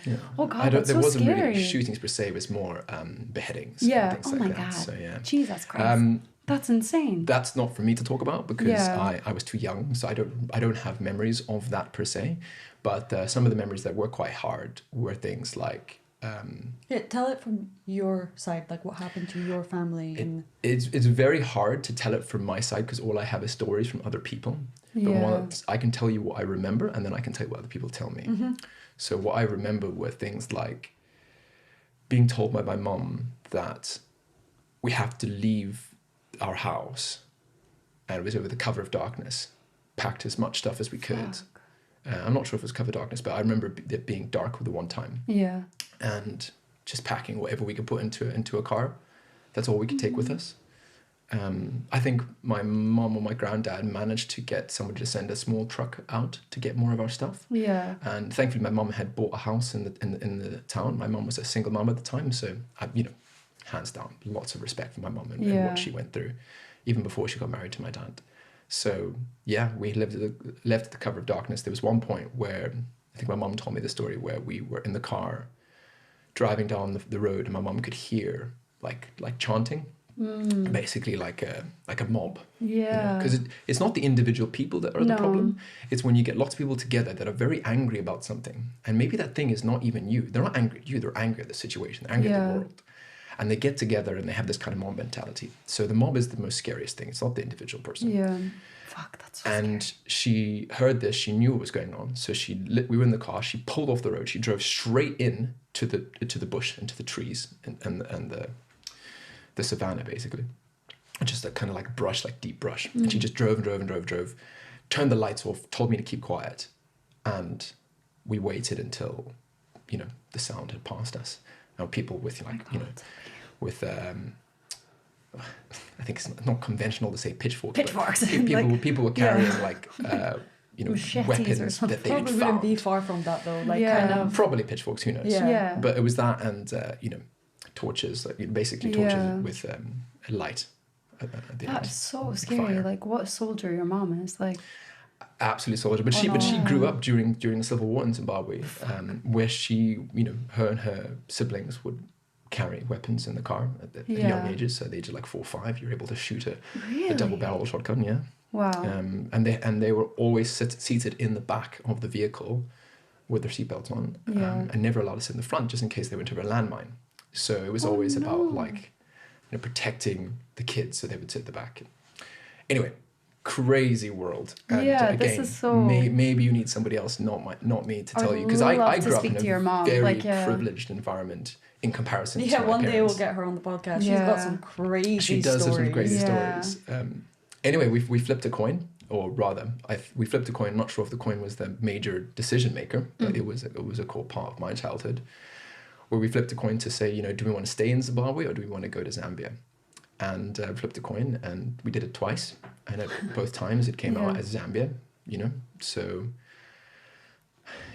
Yeah. Oh God, that's there so wasn't scary. really shootings per se. It was more beheadings. Yeah. And things Oh like my that. God. So yeah. Jesus Christ. That's insane. That's not for me to talk about because Yeah. I was too young, so I don't have memories of that per se. But some of the memories that were quite hard were things like. Yeah, tell it from your side, like what happened to your family. It's very hard to tell it from my side because all I have is stories from other people. But once I can tell you what I remember, and then I can tell you what other people tell me. Mm-hmm. So what I remember were things like being told by my mum that we have to leave our house, and it was over the cover of darkness, packed as much stuff as we could. I'm not sure if it was cover of darkness, but I remember it being dark the one time. Yeah. And just packing whatever we could put into a car. That's all we could take with us. I think my mom or my granddad managed to get somebody to send a small truck out to get more of our stuff. Yeah. And thankfully, my mom had bought a house in the town. My mom was a single mom at the time, so I, hands down, lots of respect for my mom and what she went through, even before she got married to my dad. So yeah, we left at the cover of darkness. There was one point where I think my mom told me the story where we were in the car driving down the road, and my mom could hear like chanting, basically like a mob. Yeah. Because it's not the individual people that are the problem. It's when you get lots of people together that are very angry about something, and maybe that thing is not even you. They're not angry at you. They're angry at the situation. They're angry at the world, and they get together and they have this kind of mob mentality. So the mob is the most scariest thing. It's not the individual person. Yeah. Fuck, that's so And scary. she heard this. She knew what was going on. So we were in the car. She pulled off the road. She drove straight in to the bush, into the trees and the savannah, basically. Just a kind of like brush, like deep brush. And she just drove, turned the lights off, told me to keep quiet. And we waited until, the sound had passed us. Now people with with I think it's not conventional to say pitchforks. Pitchforks. People were carrying machetes weapons or something. that they Probably found. wouldn't be far from that though. kind of. Probably pitchforks. Who knows? Yeah. But it was that and torches, basically torches with a light. At the end. That's so scary. Fire. Like, what a soldier your mom is. Like, Absolute soldier, but she grew up during the Civil War in Zimbabwe, where she, her and her siblings would carry weapons in the car at young ages. So at the age of like 4 or 5, you're able to shoot a double-barrel shotgun. Yeah. wow. And they were always seated in the back of the vehicle with their seatbelts on, and never allowed to sit in the front just in case they went over a landmine. So it was always about protecting the kids, so they would sit at the back. Anyway. Crazy world. And again, this is so. Maybe you need somebody else, not me, to tell you, because I grew up in a very privileged environment in comparison to my one day parents. we'll get her on the podcast. She's got some crazy She does have some crazy Yeah. stories. Anyway, we flipped a coin, or rather, we flipped a coin. I'm not sure if the coin was the major decision maker, but it was a core part of my childhood, where we flipped a coin to say, do we want to stay in Zimbabwe or do we want to go to Zambia? And flipped a coin, and we did it twice, and at both times it came out as Zambia. So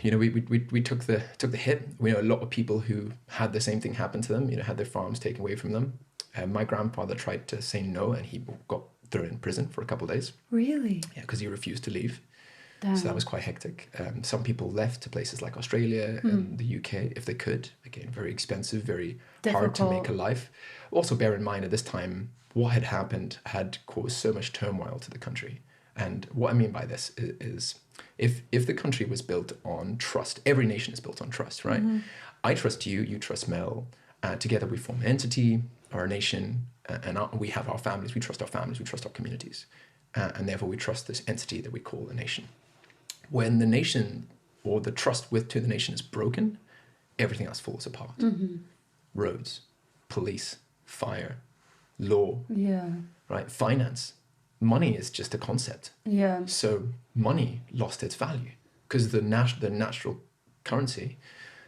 we took the hit. We know a lot of people who had the same thing happen to them. Had their farms taken away from them. My grandfather tried to say no, and he got thrown in prison for a couple of days. Really? Yeah, because he refused to leave. Damn. So that was quite hectic. Some people left to places like Australia and the UK if they could. Again, very expensive, very hard to make a life. Also, bear in mind at this time, what had happened had caused so much turmoil to the country. And what I mean by this is if the country was built on trust, every nation is built on trust, right? I trust you, you trust Mel. Together we form an entity, or a nation, and we have our families. We trust our families, we trust our communities. And therefore we trust this entity that we call a nation. When the nation or the trust to the nation is broken, everything else falls apart. Roads, police, fire, law, right? Finance. Money is just a concept. Yeah. So money lost its value because the natural currency,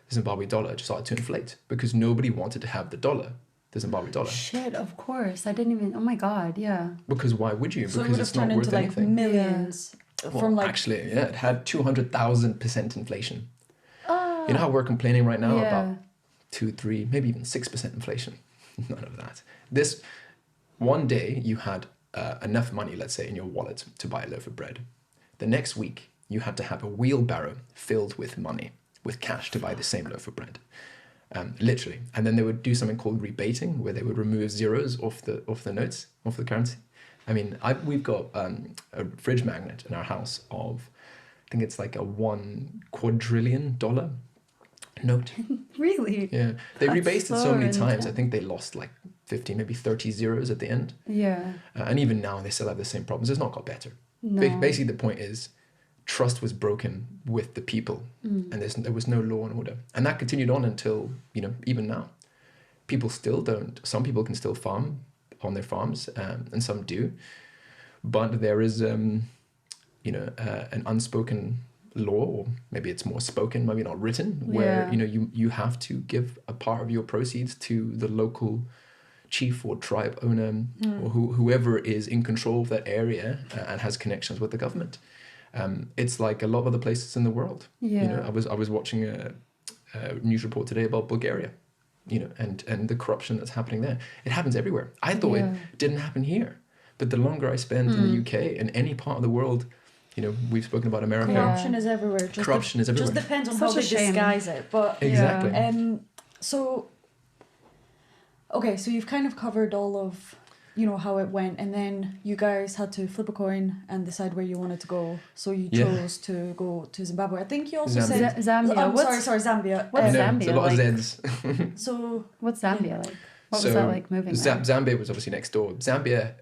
the Zimbabwe dollar, just started to inflate because nobody wanted to have the Zimbabwe dollar. Shit, of course. I didn't even. Oh my God, yeah. Because why would you? So because it it's would have not turned worth into like anything. millions. Well, actually, it had 200,000% inflation. You know how we're complaining right now about 2, 3, maybe even 6% inflation? None of that. This one day you had enough money, let's say, in your wallet to buy a loaf of bread. The next week you had to have a wheelbarrow filled with money with cash to buy the same loaf of bread. Literally. And then they would do something called rebating, where they would remove zeros off the notes, off the currency. I mean, we've got a fridge magnet in our house of, I think it's like a $1 quadrillion note. Really? Yeah. They That's rebased it so so many times. intense. I think they lost like 50, maybe 30 zeros at the end. Yeah. And even now they still have the same problems. It's not got better. No. Basically, the point is trust was broken with the people, and there was no law and order. And that continued on until, even now. People still don't, some people can still farm on their farms, and some do. But there is, an unspoken law, or maybe it's more spoken, maybe not written, where, you have to give a part of your proceeds to the local chief or tribe owner or whoever is in control of that area and has connections with the government. It's like a lot of other places in the world. Yeah. I was watching a news report today about Bulgaria, and the corruption that's happening there. It happens everywhere. I thought it didn't happen here, but the longer I spend in the UK, in any part of the world, we've spoken about America. Corruption is everywhere. Corruption is everywhere. Just depends on Such how a they shame. disguise it. But Exactly. so okay, so you've kind of covered all of how it went, and then you guys had to flip a coin and decide where you wanted to go. So you chose to go to Zimbabwe. I think you also Zambia. said Zambia. I'm sorry, Zambia. What's No, Zambia it's a lot of like? Zs. So What's Zambia like? What So was that like moving there? Zambia was obviously next door. Zambia